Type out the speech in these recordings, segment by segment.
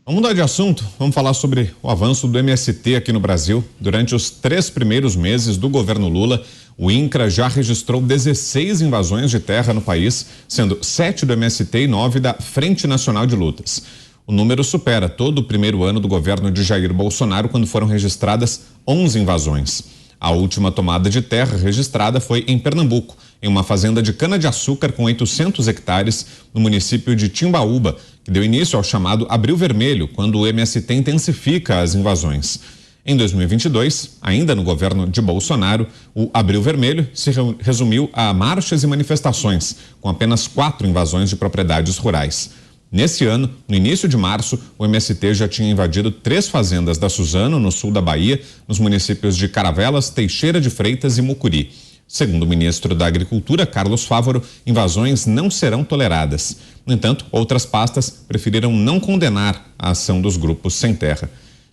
Vamos mudar de assunto, vamos falar sobre o avanço do MST aqui no Brasil. Durante os 3 primeiros meses do governo Lula, o INCRA já registrou 16 invasões de terra no país, sendo 7 do MST e 9 da Frente Nacional de Lutas. O número supera todo o primeiro ano do governo de Jair Bolsonaro, quando foram registradas 11 invasões. A última tomada de terra registrada foi em Pernambuco, em uma fazenda de cana-de-açúcar com 800 hectares no município de Timbaúba, que deu início ao chamado Abril Vermelho, quando o MST intensifica as invasões. Em 2022, ainda no governo de Bolsonaro, o Abril Vermelho se resumiu a marchas e manifestações, com apenas 4 invasões de propriedades rurais. Nesse ano, no início de março, o MST já tinha invadido 3 fazendas da Suzano, no sul da Bahia, nos municípios de Caravelas, Teixeira de Freitas e Mucuri. Segundo o ministro da Agricultura, Carlos Fávaro, invasões não serão toleradas. No entanto, outras pastas preferiram não condenar a ação dos grupos sem terra.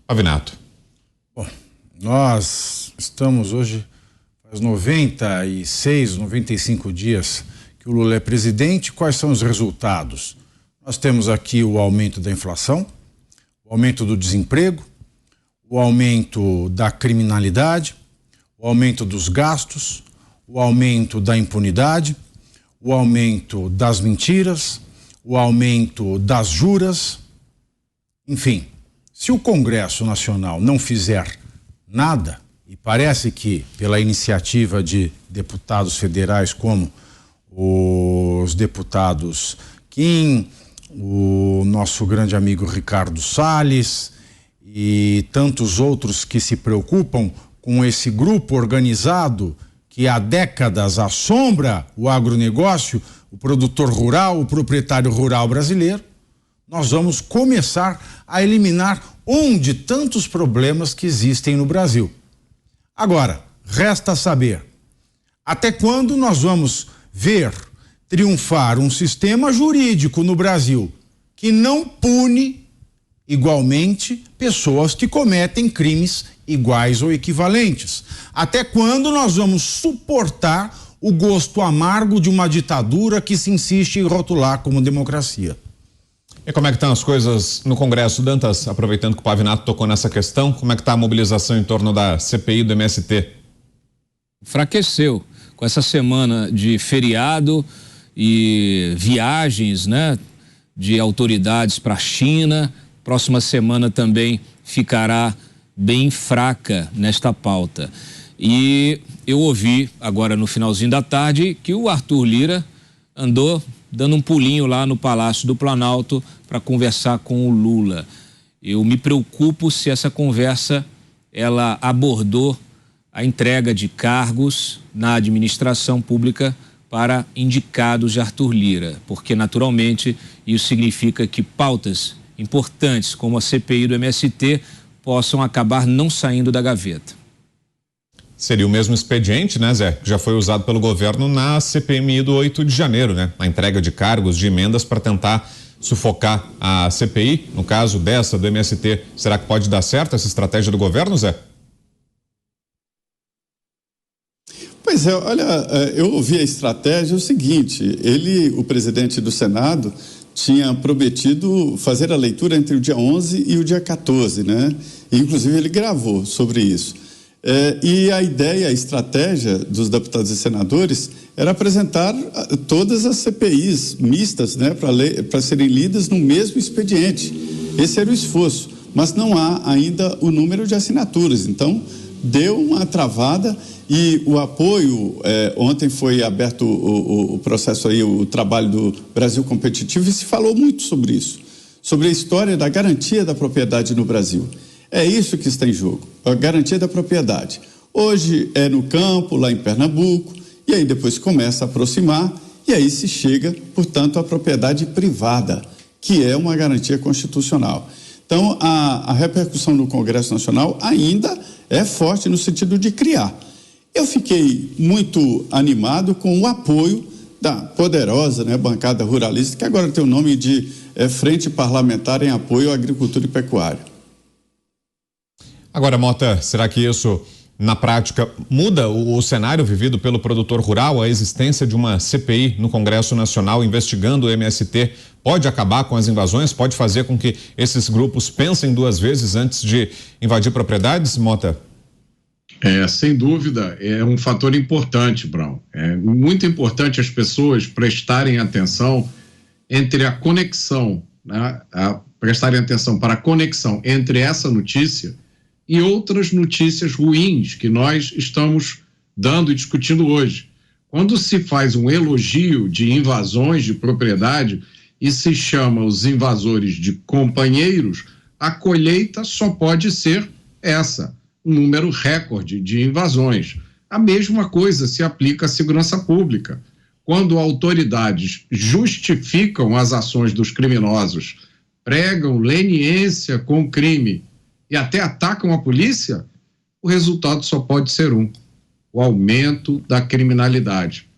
Pavinato. Bom, nós estamos hoje, faz 96, 95 dias que o Lula é presidente. Quais são os resultados? Nós temos aqui o aumento da inflação, o aumento do desemprego, o aumento da criminalidade, o aumento dos gastos, o aumento da impunidade, o aumento das mentiras, o aumento das juras. Enfim, se o Congresso Nacional não fizer nada, e parece que pela iniciativa de deputados federais como os deputados Kim, o nosso grande amigo Ricardo Salles e tantos outros que se preocupam com esse grupo organizado que há décadas assombra o agronegócio, o produtor rural, o proprietário rural brasileiro, nós vamos começar a eliminar um de tantos problemas que existem no Brasil. Agora, resta saber até quando nós vamos ver triunfar um sistema jurídico no Brasil que não pune igualmente pessoas que cometem crimes iguais ou equivalentes. Até quando nós vamos suportar o gosto amargo de uma ditadura que se insiste em rotular como democracia? E como é que estão as coisas no Congresso, Dantas? Aproveitando que o Pavinato tocou nessa questão, como é que está a mobilização em torno da CPI do MST? Enfraqueceu com essa semana de feriado e viagens, né, de autoridades para a China. Próxima semana também ficará bem fraca nesta pauta. E eu ouvi agora no finalzinho da tarde que o Arthur Lira andou dando um pulinho lá no Palácio do Planalto para conversar com o Lula. Eu me preocupo se essa conversa ela abordou a entrega de cargos na administração pública para indicados de Arthur Lira, porque naturalmente isso significa que pautas importantes como a CPI do MST possam acabar não saindo da gaveta. Seria o mesmo expediente, né, Zé, que já foi usado pelo governo na CPMI do 8 de janeiro, né? A entrega de cargos, de emendas para tentar sufocar a CPI. No caso dessa do MST, será que pode dar certo essa estratégia do governo, Zé? Pois é, olha, eu ouvi a estratégia, o seguinte, o presidente do Senado, tinha prometido fazer a leitura entre o dia 11 e o dia 14, né? E, inclusive, ele gravou sobre isso. E a ideia, a estratégia dos deputados e senadores era apresentar todas as CPIs mistas, né? Para serem lidas no mesmo expediente. Esse era o esforço, mas não há ainda o número de assinaturas. Então, deu uma travada. E o apoio, ontem foi aberto o processo aí, o trabalho do Brasil Competitivo, e se falou muito sobre isso, sobre a história da garantia da propriedade no Brasil. É isso que está em jogo, a garantia da propriedade. Hoje é no campo, lá em Pernambuco, e aí depois começa a aproximar, e aí se chega, portanto, à propriedade privada, que é uma garantia constitucional. Então, a repercussão no Congresso Nacional ainda é forte no sentido de criar. Eu fiquei muito animado com o apoio da poderosa, né, bancada ruralista, que agora tem o nome de Frente Parlamentar em Apoio à Agricultura e Pecuária. Agora, Mota, será que isso na prática, muda o cenário vivido pelo produtor rural? A existência de uma CPI no Congresso Nacional investigando o MST pode acabar com as invasões? Pode fazer com que esses grupos pensem duas vezes antes de invadir propriedades, Mota? Sem dúvida, é um fator importante, Brown. É muito importante as pessoas prestarem atenção entre a conexão, né? Prestarem atenção para a conexão entre essa notícia e outras notícias ruins que nós estamos dando e discutindo hoje. Quando se faz um elogio de invasões de propriedade e se chama os invasores de companheiros, a colheita só pode ser essa, um número recorde de invasões. A mesma coisa se aplica à segurança pública. Quando autoridades justificam as ações dos criminosos, pregam leniência com o crime e até atacam a polícia, o resultado só pode ser um: o aumento da criminalidade.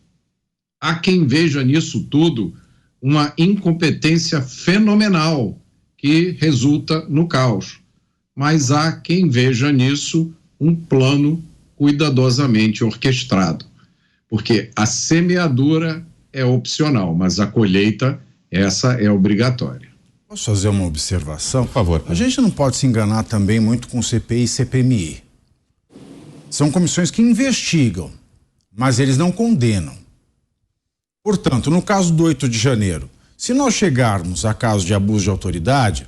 Há quem veja nisso tudo uma incompetência fenomenal que resulta no caos, mas há quem veja nisso um plano cuidadosamente orquestrado, porque a semeadura é opcional, mas a colheita, essa é obrigatória. Posso fazer uma observação? Por favor. A gente não pode se enganar também muito com CPI e CPMI. São comissões que investigam, mas eles não condenam. Portanto, no caso do 8 de janeiro, se nós chegarmos a caso de abuso de autoridade,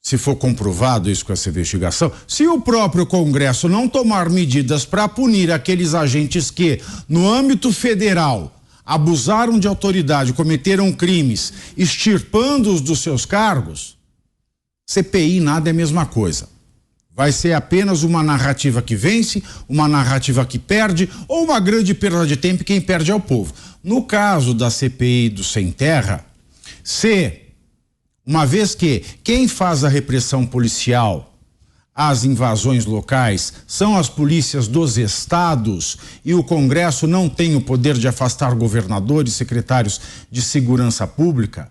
se for comprovado isso com essa investigação, se o próprio Congresso não tomar medidas para punir aqueles agentes que, no âmbito federal, abusaram de autoridade, cometeram crimes, extirpando-os dos seus cargos, CPI nada é a mesma coisa. Vai ser apenas uma narrativa que vence, uma narrativa que perde, ou uma grande perda de tempo, e quem perde é o povo. No caso da CPI do Sem Terra, uma vez que quem faz a repressão policial às invasões locais são as polícias dos estados e o Congresso não tem o poder de afastar governadores, secretários de segurança pública,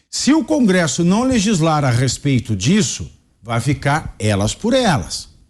se o Congresso não legislar a respeito disso, vai ficar elas por elas.